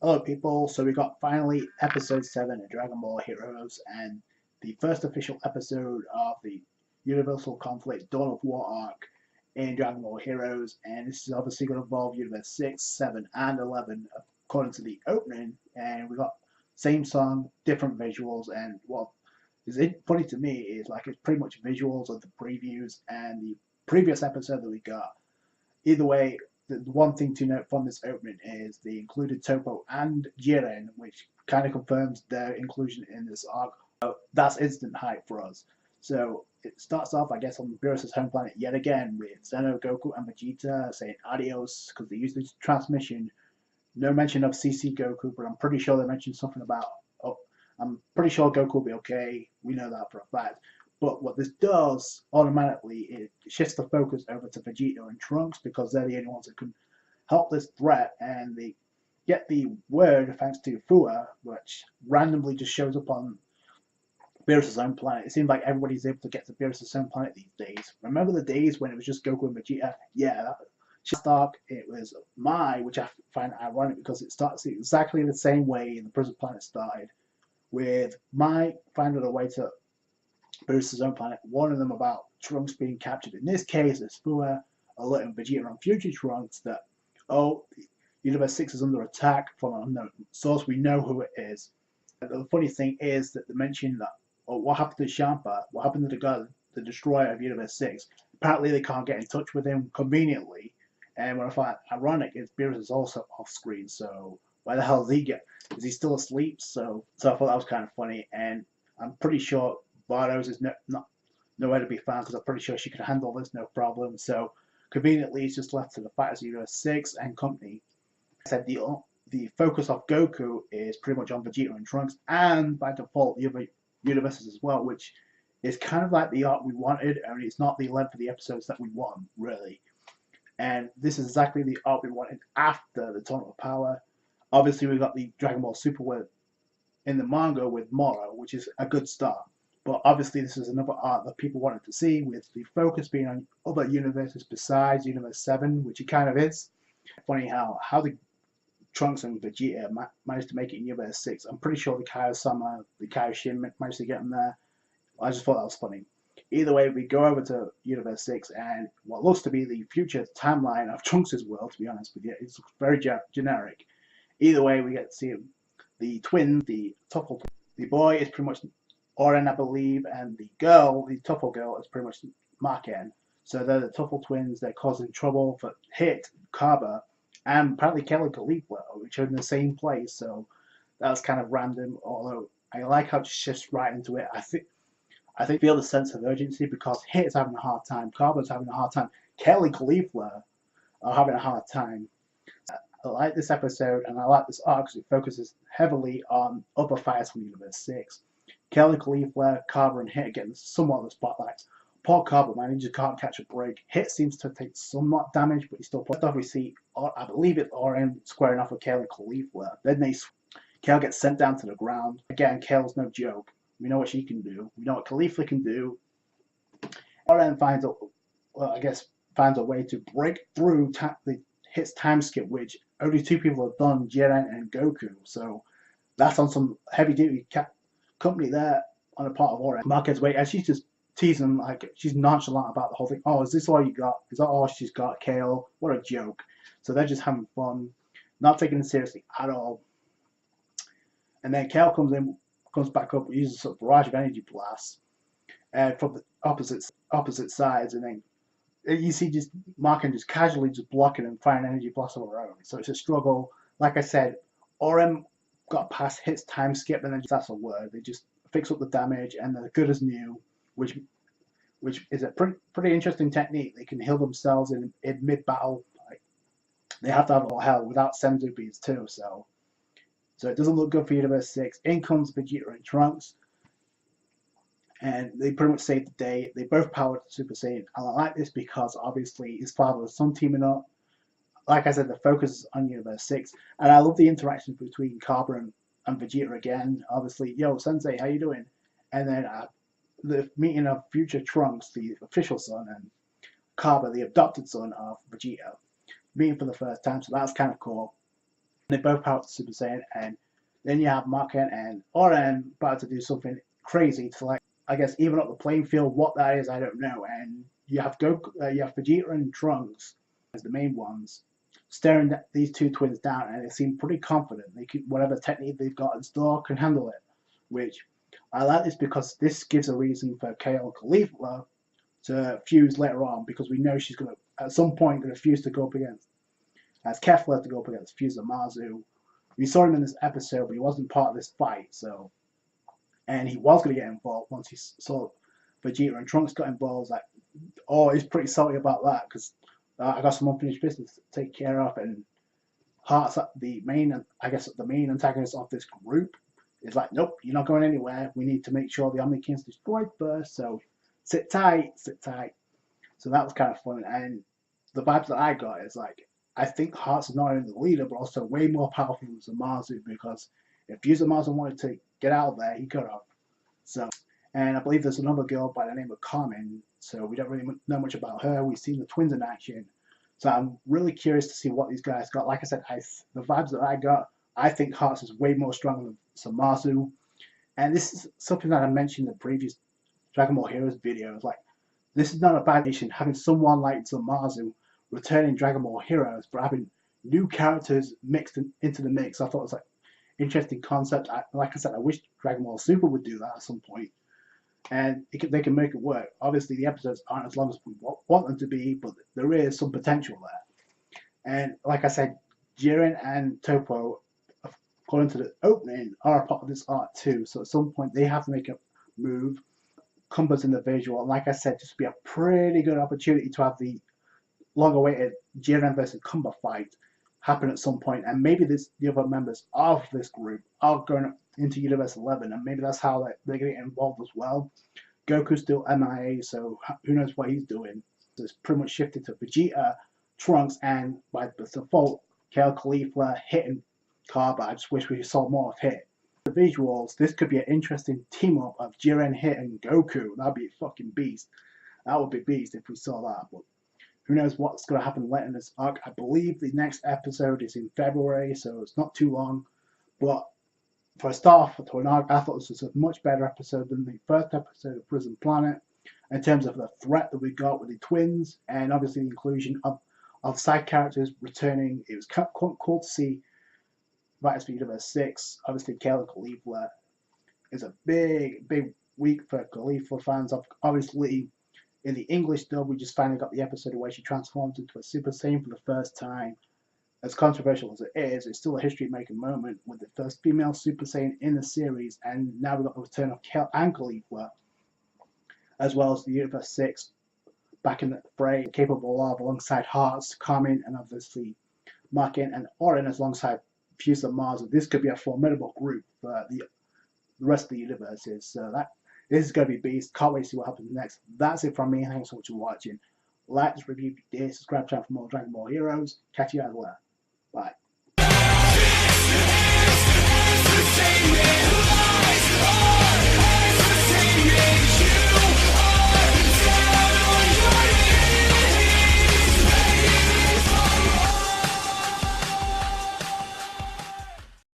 Hello people, so we got finally episode 7 of Dragon Ball Heroes and the first official episode of the Universal Conflict Dawn of War arc in Dragon Ball Heroes, and this is obviously going to involve Universe 6, 7 and 11 according to the opening, and we got same song, different visuals, and what is funny to me is like it's pretty much visuals of the previews and the previous episode that we got. Either way, the one thing to note from this opening is they included Topo and Jiren, which kind of confirms their inclusion in this arc. So that's instant hype for us. So it starts off, I guess, on Beerus' home planet yet again with Zeno, Goku, and Vegeta saying adios because they used the transmission. No mention of CC Goku, but I'm pretty sure they mentioned something about. Oh, I'm pretty sure Goku will be okay. We know that for a fact. But what this does automatically, it shifts the focus over to Vegeta and Trunks because they're the only ones that can help this threat, and they get the word thanks to Fua, which randomly just shows up on Beerus' own planet. It seems like everybody's able to get to Beerus' own planet these days. Remember the days when it was just Goku and Vegeta? Yeah, that arc, it was Mai, which I find ironic because it starts exactly the same way the present planet started, with Mai finding a way to Beerus' own planet, warning them about Trunks being captured. In this case, it's Fua alerting Vegeta and future Trunks that, oh, Universe 6 is under attack from an unknown source. We know who it is. And the funny thing is that they mention that, oh, what happened to Champa? What happened to the guy, the destroyer of Universe 6? Apparently, they can't get in touch with him conveniently. And what I find ironic is Beerus is also off screen. So why the hell does he get? Is he still asleep? So I thought that was kind of funny. And I'm pretty sure Bardos is not nowhere to be found because I'm pretty sure she could handle this no problem. So conveniently, it's just left to the fighters of Universe 6 and company. I said the focus of Goku is pretty much on Vegeta and Trunks, and by default the other universes as well, which is kind of like the arc we wanted, only it's not the length of the episodes that we want, really. And this is exactly the arc we wanted after the Tournament of Power. Obviously, we got the Dragon Ball Super in the manga with Moro, which is a good start. But obviously, this is another arc that people wanted to see, with the focus being on other universes besides Universe 7, which it kind of is. Funny how the Trunks and Vegeta managed to make it in Universe 6. I'm pretty sure the Kaiosama, the Kaioshin managed to get them there. I just thought that was funny. Either way, we go over to Universe 6 and what looks to be the future timeline of Trunks' world, to be honest with you. It's very generic. Either way, we get to see the twins, the Tuffle. The boy is pretty much Oren, I believe, and the girl, the Tuffle girl, is pretty much Marken. So they're the Tuffle twins. They're causing trouble for Hit, Kaba, and apparently Kelly Caulifla, which are in the same place. So that's kind of random. Although I like how it shifts right into it. I feel the sense of urgency because Hit's having a hard time, Kaba's having a hard time, Kelly Caulifla are having a hard time. I like this episode and I like this arc because it focuses heavily on other fighters from Universe 6. Kelly Caulifla, Kaba, and Hit getting somewhat of the spotlights. Poor Kaba, man, he just can't catch a break. Hit seems to take somewhat damage, but he's still playing. First off, we see, I believe it's Oren squaring off with Kelly Caulifla. Then Kale gets sent down to the ground. Again, Kale's no joke. We know what she can do. We know what Caulifla can do. Oren finds a way to break through the Hit's time skip, which only two people have done, Jiren and Goku. So that's on some heavy duty company there on the part of Oren. Marquez wait, and she's just teasing, like she's nonchalant about the whole thing. Oh, is this all you got? Is that all she's got, Kale? What a joke. So they're just having fun, not taking it seriously at all. And then Kale comes back up, uses a barrage of energy blasts from the opposite sides, and then you see just Marken just casually just blocking and firing energy blasts of her own. So it's a struggle. Like I said, Oren got past Hit's time skip, and then that's a word. They just fix up the damage, and they're good as new, which is a pretty interesting technique. They can heal themselves in mid battle. Like, they have to have all hell without Senzu beads too. So it doesn't look good for Universe 6. In comes Vegeta and Trunks, and they pretty much save the day. They both powered Super Saiyan, and I like this because obviously his father and son teaming up. Like I said, the focus is on Universe 6, and I love the interactions between Kaba and Vegeta again. Obviously, yo, Sensei, how you doing? And then the meeting of future Trunks, the official son, and Kaba, the adopted son of Vegeta, meeting for the first time, so that's kind of cool. They both power to Super Saiyan, and then you have Marken and Oren about to do something crazy to, like, I guess, even up the playing field. What that is, I don't know. And you have you have Vegeta and Trunks as the main ones, staring these two twins down, and they seem pretty confident. They can, whatever technique they've got in store can handle it. Which I like this because this gives a reason for Kale Khalifa to fuse later on, because we know she's gonna at some point gonna fuse to go up against as Kefla to go up against Fuse Mazu. We saw him in this episode, but he wasn't part of this fight. So, and he was going to get involved once he saw Vegeta and Trunks got involved. Like, oh, he's pretty salty about that because I got some unfinished business to take care of. And Heart's the main, I guess, the main antagonist of this group is like, nope, you're not going anywhere. We need to make sure the Omni King's destroyed first. So sit tight, sit tight. So that was kind of fun. And the vibes that I got is like, I think Hearts is not only the leader, but also way more powerful than Zamasu, because if Zamasu wanted to get out of there, he could have. So, and I believe there's another girl by the name of Carmen, so we don't really know much about her. We've seen the twins in action. So I'm really curious to see what these guys got. Like I said, the vibes that I got, I think Hearts is way more stronger than Zamasu. And this is something that I mentioned in the previous Dragon Ball Heroes videos. Like, this is not a bad nation. Having someone like Zamasu returning Dragon Ball Heroes, but having new characters mixed into the mix, I thought it was like interesting concept. Like I said, I wish Dragon Ball Super would do that at some point, and they can make it work. Obviously, the episodes aren't as long as we want them to be, but there is some potential there. And like I said, Jiren and Toppo, according to the opening, are a part of this arc too. So at some point, they have to make a move. Kumba's in the visual, and like I said, just be a pretty good opportunity to have the long-awaited Jiren versus Kumba fight happen at some point, and maybe the other members of this group are going into Universe 11, and maybe that's how they're going to get involved as well. Goku's still MIA, so who knows what he's doing. So it's pretty much shifted to Vegeta, Trunks, and by default, Kale Khalifa, Hit, and Kaba. I just wish we saw more of Hit. The visuals, this could be an interesting team-up of Jiren, Hit, and Goku. That'd be a fucking beast. That would be beast if we saw that, but who knows what's going to happen later in this arc. I believe the next episode is in February, so it's not too long. But for a start off to an arc, I thought this was a much better episode than the first episode of Prison Planet in terms of the threat that we got with the twins, and obviously the inclusion of side characters returning. It was cool to see Rise of Universe 6. Obviously, Kale Khalifa is a big week for Khalifa fans. Obviously, in the English dub, we just finally got the episode where she transforms into a Super Saiyan for the first time. As controversial as it is, it's still a history-making moment with the first female Super Saiyan in the series, and now we've got the return of Kale and Khalifa, as well as the Universe 6 back in the fray, capable of, alongside Hearts, Carmen, and obviously Marken and Oren alongside Fuse and Mars. This could be a formidable group for the rest of the universes. So this is going to be beast. Can't wait to see what happens next. That's it from me. Thanks so much for watching. Like this review if you did. Subscribe to the channel for more Dragon Ball Heroes. Catch you guys later. Bye.